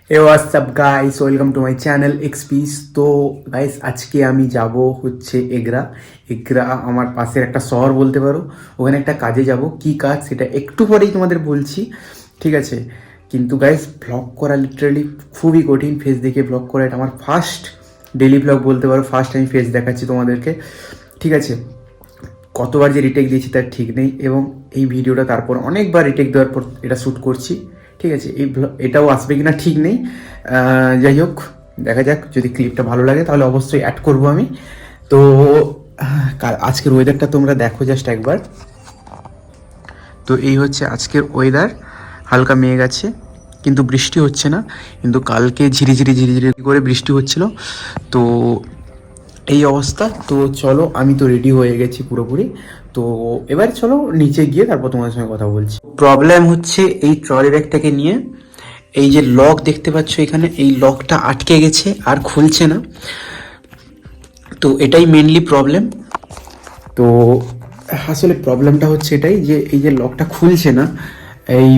Hey what's up guys, welcome to my channel এক্সপিস। তো guys, আজকে আমি যাব হচ্ছে এগরা। এগরা আমার পাশের একটা শহর বলতে পারো। ওখানে একটা কাজে যাব। কি কাজ সেটা একটু পরেই তোমাদের বলছি, ঠিক আছে? কিন্তু গাইস, ব্লগ করা লিটারালি খুবই কঠিন। ফেস দেখে ব্লগ করা এটা আমার ফার্স্ট ডেলি ব্লগ বলতে পারো। ফার্স্ট আমি ফেস দেখাচ্ছি তোমাদেরকে, ঠিক আছে? কতবার যে রিটেক দিয়েছি তার ঠিক নেই, এবং এই ভিডিওটা তারপর অনেকবার রিটেক দেওয়ার পর এটা শ্যুট করছি, ঠিক আছে? এটাও আসবে কিনা ঠিক নেই। যাই হোক, দেখা যাক। যদি ক্লিপটা ভালো লাগে তাহলে অবশ্যই অ্যাড করব আমি। তো আজকের ওয়েদারটা তোমরা দেখো জাস্ট একবার। তো এই হচ্ছে আজকের ওয়েদার। হালকা মেঘ আছে, কিন্তু বৃষ্টি হচ্ছে না। কিন্তু কালকে ঝিরিঝিরি ঝিরিঝিরি করে বৃষ্টি হচ্ছিল। তো এই অবস্থা। তো চলো, আমি তো রেডি হয়ে গেছি পুরোপুরি। তো এবার চলো নিচে গিয়ে তারপর তোমাদের সঙ্গে কথা বলছি। প্রবলেম হচ্ছে এই ট্রলি ব্যাগটাকে নিয়ে। এই যে লক দেখতে পাচ্ছ এখানে, এই লকটা আটকে গেছে আর খুলছে না। তো এটাই মেনলি প্রবলেম। তো আসলে প্রবলেমটা হচ্ছে এটাই যে এই যে লকটা খুলছে না। এই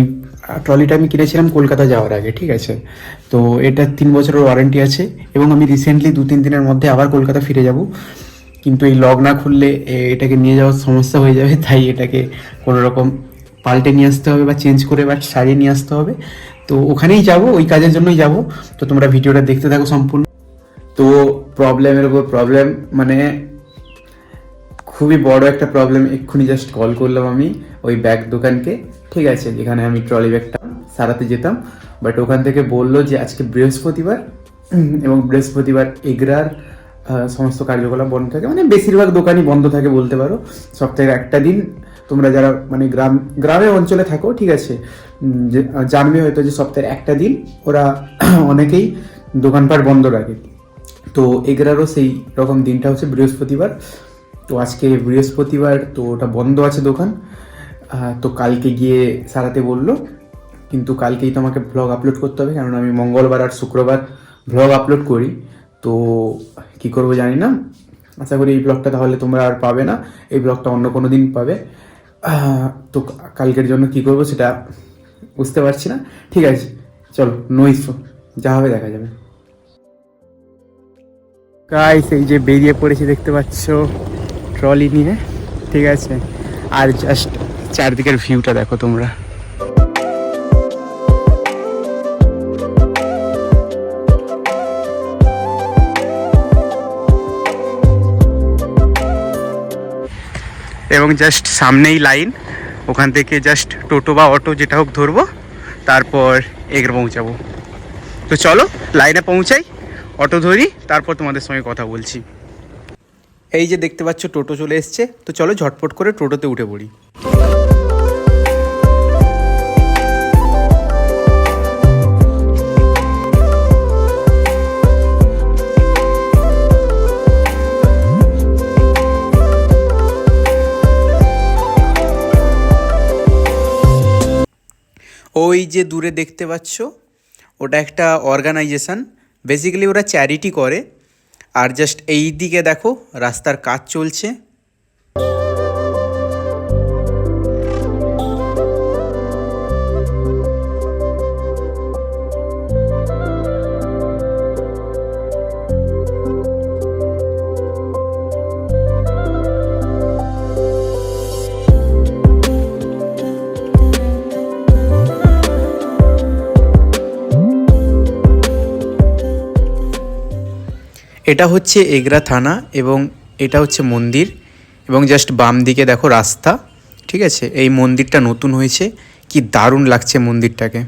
ট্রলিটা আমি কিনেছিলাম কলকাতা যাওয়ার আগে, ঠিক আছে? তো এটা 3 বছরের ওয়ারেন্টি আছে, এবং আমি রিসেন্টলি 2-3 দিনের মধ্যে আবার কলকাতা ফিরে যাব। কিন্তু এই লক না খুললে এটাকে নিয়ে যাওয়ার সমস্যা হয়ে যাবে, তাই এটাকে কোনো রকম পাল্টে নিয়ে আসতে হবে বা চেঞ্জ করে বা সারিয়ে নিয়ে আসতে হবে। তো ওখানেই যাব, ওই কাজের জন্যই যাব। তো তোমরা ভিডিওটা দেখতে থাকো সম্পূর্ণ। তো প্রবলেমের উপর প্রবলেম, মানে খুবই বড় একটা প্রবলেম। এক্ষুনি জাস্ট কল করলাম আমি ওই ব্যাগ দোকানকে, ঠিক আছে, যেখানে আমি ট্রলি ব্যাগটা সারাতে যেতাম। বাট ওখান থেকে বললো যে আজকে বৃহস্পতিবার, এবং বৃহস্পতিবার এগরার সমস্ত কার্যকলাপ বন্ধ থাকে, মানে বেশিরভাগ দোকানই বন্ধ থাকে বলতে পারো। সপ্তাহের একটা দিন তোমরা যারা মানে গ্রামের অঞ্চলে থাকো, ঠিক আছে, জানবে হয়তো যে সপ্তাহের একটা দিন ওরা অনেকেই দোকানপাট বন্ধ রাখে। তো এগরারও সেই রকম দিনটা হচ্ছে বৃহস্পতিবার। তো আজকে বৃহস্পতিবার, তো ওটা বন্ধ আছে দোকান। তো কালকে গিয়ে সারাতে বললো। কিন্তু কালকেই তো আমাকে ব্লগ আপলোড করতে হবে, কারণ আমি মঙ্গলবার আর শুক্রবার ব্লগ আপলোড করি। তো কি করব জানি না। আশা করি এই ব্লগটা তাহলে তোমরা আর পাবে না, এই ব্লগটা অন্য কোনো দিন পাবে। তো কালকের জন্য কি করব সেটা বুঝতে পারছি না। ঠিক আছে, চলো, নো ইস্যু, যা হবে দেখা যাবে। গাইস, এই যে বেরিয়ে পড়েছি দেখতে পাচ্ছ ট্রলি নিয়ে, ঠিক আছে? আর জাস্ট চারদিকের ভিউটা দেখো তোমরা। এবং জাস্ট সামনেই লাইন, ওখান থেকে জাস্ট টোটো বা অটো যেটা হোক ধরবো, তারপর এগরা পৌঁছাবো। তো চলো লাইনে পৌঁছাই, অটো ধরি, তারপর তোমাদের সঙ্গে কথা বলছি। এই যে দেখতে পাচ্ছ টোটো চলে এসছে। তো চলো ঝটপট করে টোটোতে উঠে পড়ি। ওই যে দূরে দেখতে পাচ্ছ, ওটা একটা অর্গানাইজেশন। বেসিক্যালি ওরা চ্যারিটি করে। আর জাস্ট এই দিকে দেখো রাস্তার কাজ চলছে। এটা হচ্ছে এগরা থানা, এবং এটা হচ্ছে মন্দির, এবং জাস্ট বাম দিকে দেখো রাস্তা, ঠিক আছে? এই মন্দিরটা নতুন হয়েছে, কি দারুণ লাগছে মন্দিরটাকে।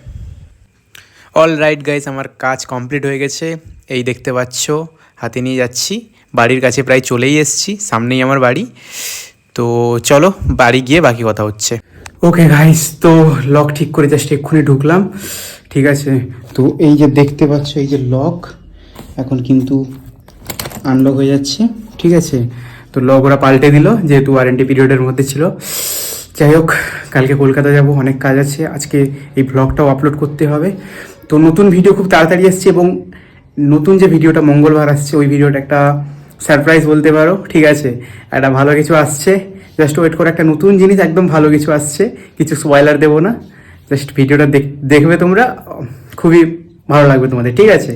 অল রাইট গাইস, আমার কাজ কমপ্লিট হয়ে গেছে। এই দেখতে পাচ্ছ হাতে নিয়ে যাচ্ছি, বাড়ির কাছে প্রায় চলেই এসেছি, সামনেই আমার বাড়ি। তো চলো বাড়ি গিয়ে বাকি কথা হচ্ছে। ওকে গাইস, তো লক ঠিক করে জাস্ট এক্ষুনি ঢুকলাম, ঠিক আছে? তো এই যে দেখতে পাচ্ছ, এই যে লক এখন কিন্তু আনলক হয়ে যাচ্ছে, ঠিক আছে? তো লক ওরা পাল্টে দিল, যেহেতু ওয়ারেন্টি পিরিয়ডের মধ্যে ছিল। যাই হোক, কালকে কলকাতা যাব, অনেক কাজ আছে। আজকে এই ব্লগটাও আপলোড করতে হবে। তো নতুন ভিডিও খুব তাড়াতাড়ি আসছে, এবং নতুন যে ভিডিওটা মঙ্গলবার আসছে, ওই ভিডিওটা একটা সারপ্রাইজ বলতে পারো, ঠিক আছে? একটা ভালো কিছু আসছে, জাস্ট ওয়েট করে। একটা নতুন জিনিস, একদম ভালো কিছু আসছে, কিছু স্পয়লার দেবো না। জাস্ট ভিডিওটা দেখবে তোমরা, খুবই ভালো লাগবে তোমাদের, ঠিক আছে?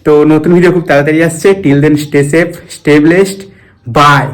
তো নতুন ভিডিও খুব তাড়াতাড়ি আসছে। Till then stay safe, stay blessed, by.